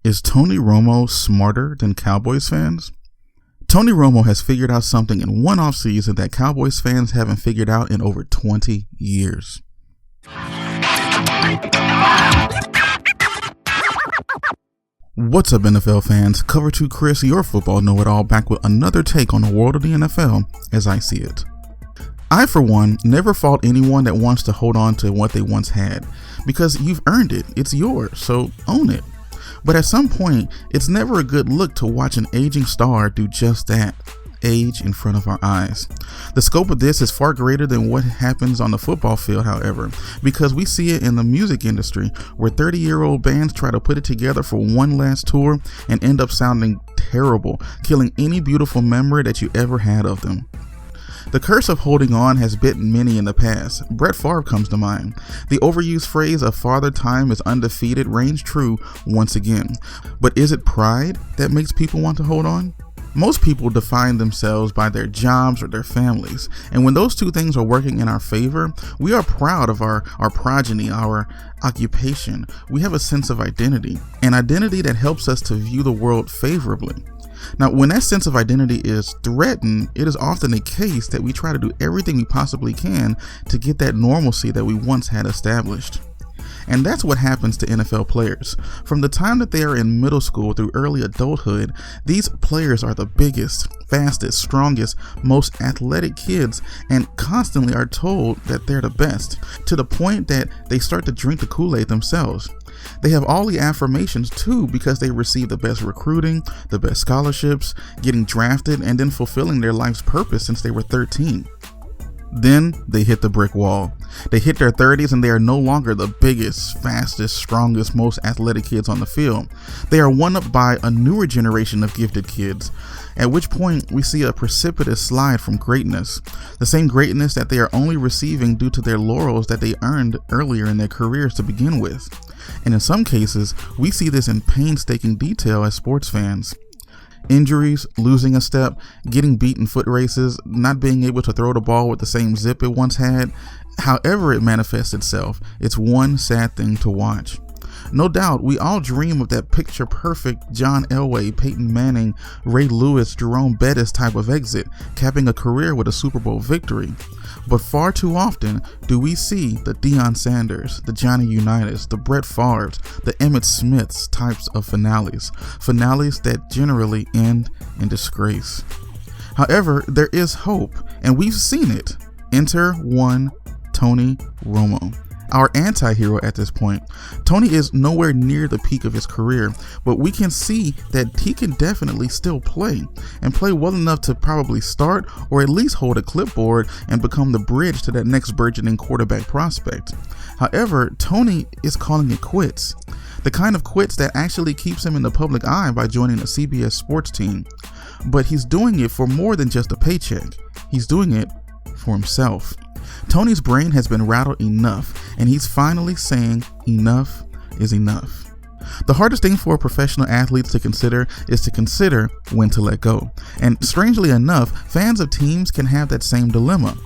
Is Tony Romo smarter than Cowboys fans? Tony Romo has figured out something in one offseason that Cowboys fans haven't figured out in over 20 years. What's up, NFL fans? Cover 2 Chris, your football know-it-all, back with another take on the world of the NFL as I see it. I, for one, never fault anyone that wants to hold on to what they once had, because you've earned it, it's yours, so own it. But at some point, it's never a good look to watch an aging star do just that, age in front of our eyes. The scope of this is far greater than what happens on the football field, however, because we see it in the music industry, where 30-year-old bands try to put it together for one last tour and end up sounding terrible, killing any beautiful memory that you ever had of them. The curse of holding on has bitten many in the past. Brett Favre comes to mind. The overused phrase of Father Time is undefeated reigns true once again. But is it pride that makes people want to hold on? Most people define themselves by their jobs or their families, and when those two things are working in our favor, we are proud of our progeny, our occupation. We have a sense of identity, an identity that helps us to view the world favorably. Now, when that sense of identity is threatened, it is often the case that we try to do everything we possibly can to get that normalcy that we once had established. And that's what happens to NFL players. From the time that they are in middle school through early adulthood, these players are the biggest, fastest, strongest, most athletic kids, and constantly are told that they're the best, to the point that they start to drink the Kool-Aid themselves. They have all the affirmations too, because they receive the best recruiting, the best scholarships, getting drafted, and then fulfilling their life's purpose since they were 13. Then they hit the brick wall. They hit their 30s and they are no longer the biggest, fastest, strongest, most athletic kids on the field. They are one up by a newer generation of gifted kids, at which point we see a precipitous slide from greatness. The same greatness that they are only receiving due to their laurels that they earned earlier in their careers to begin with. And in some cases, we see this in painstaking detail as sports fans. Injuries, losing a step, getting beat in foot races, not being able to throw the ball with the same zip it once had. However it manifests itself, it's one sad thing to watch. No doubt, we all dream of that picture-perfect John Elway, Peyton Manning, Ray Lewis, Jerome Bettis type of exit, capping a career with a Super Bowl victory. But far too often do we see the Deion Sanders, the Johnny Unitas, the Brett Favres, the Emmitt Smiths types of finales that generally end in disgrace. However, there is hope, and we've seen it. Enter one Tony Romo, our anti-hero at this point. Tony is nowhere near the peak of his career, but we can see that he can definitely still play, and play well enough to probably start or at least hold a clipboard and become the bridge to that next burgeoning quarterback prospect. However, Tony is calling it quits. The kind of quits that actually keeps him in the public eye by joining a CBS sports team. But he's doing it for more than just a paycheck. He's doing it for himself. Tony's brain has been rattled enough, and he's finally saying enough is enough. The hardest thing for professional athletes to consider is to consider when to let go. And strangely enough, fans of teams can have that same dilemma.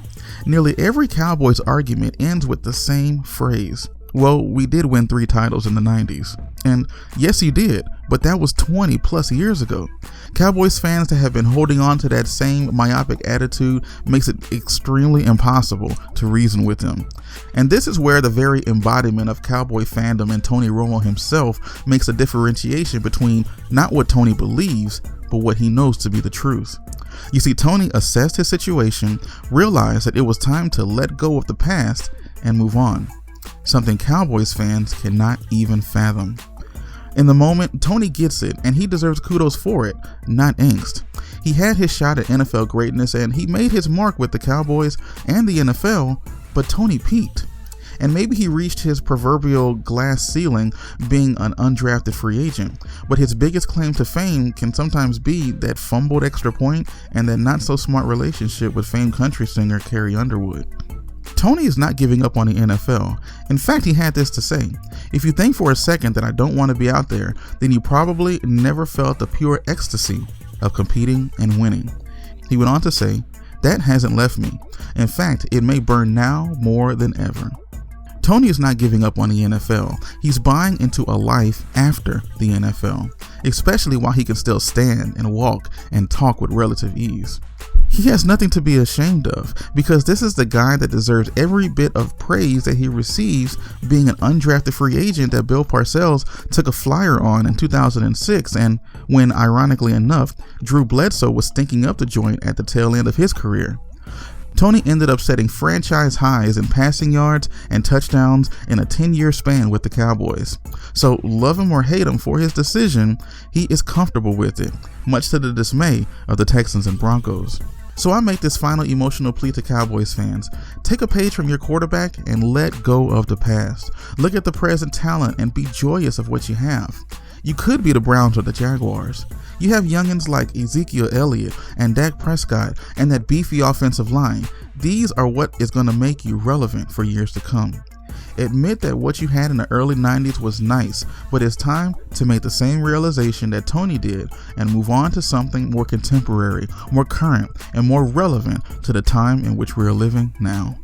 Nearly every Cowboys argument ends with the same phrase. Well, we did win 3 titles in the 90s. And yes, you did, but that was 20 plus years ago. Cowboys fans that have been holding on to that same myopic attitude makes it extremely impossible to reason with them. And this is where the very embodiment of Cowboy fandom and Tony Romo himself makes a differentiation between not what Tony believes, but what he knows to be the truth. You see, Tony assessed his situation, realized that it was time to let go of the past and move on. Something Cowboys fans cannot even fathom. In the moment, Tony gets it, and he deserves kudos for it, not angst. He had his shot at NFL greatness, and he made his mark with the Cowboys and the NFL, but Tony peaked. And maybe he reached his proverbial glass ceiling being an undrafted free agent, but his biggest claim to fame can sometimes be that fumbled extra point and that not so smart relationship with famed country singer Carrie Underwood. Tony is not giving up on the NFL. In fact, he had this to say: "If you think for a second that I don't want to be out there, then you probably never felt the pure ecstasy of competing and winning." He went on to say, "That hasn't left me. In fact, it may burn now more than ever." Tony is not giving up on the NFL. He's buying into a life after the NFL, especially while he can still stand and walk and talk with relative ease. He has nothing to be ashamed of, because this is the guy that deserves every bit of praise that he receives, being an undrafted free agent that Bill Parcells took a flyer on in 2006, and when, ironically enough, Drew Bledsoe was stinking up the joint at the tail end of his career. Tony ended up setting franchise highs in passing yards and touchdowns in a 10-year span with the Cowboys. So love him or hate him for his decision, he is comfortable with it, much to the dismay of the Texans and Broncos. So I make this final emotional plea to Cowboys fans. Take a page from your quarterback and let go of the past. Look at the present talent and be joyous of what you have. You could be the Browns or the Jaguars. You have youngins like Ezekiel Elliott and Dak Prescott and that beefy offensive line. These are what is going to make you relevant for years to come. Admit that what you had in the early 90s was nice, but it's time to make the same realization that Tony did and move on to something more contemporary, more current, and more relevant to the time in which we are living now.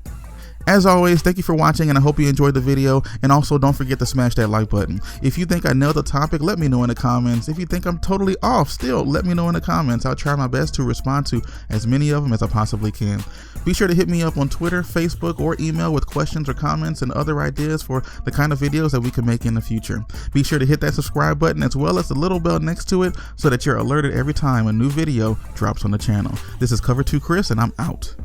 As always, thank you for watching, and I hope you enjoyed the video, and also don't forget to smash that like button. If you think I nailed the topic, let me know in the comments. If you think I'm totally off, still let me know in the comments. I'll try my best to respond to as many of them as I possibly can. Be sure to hit me up on Twitter, Facebook, or email with questions or comments and other ideas for the kind of videos that we can make in the future. Be sure to hit that subscribe button as well as the little bell next to it so that you're alerted every time a new video drops on the channel. This is Cover 2 Chris, and I'm out.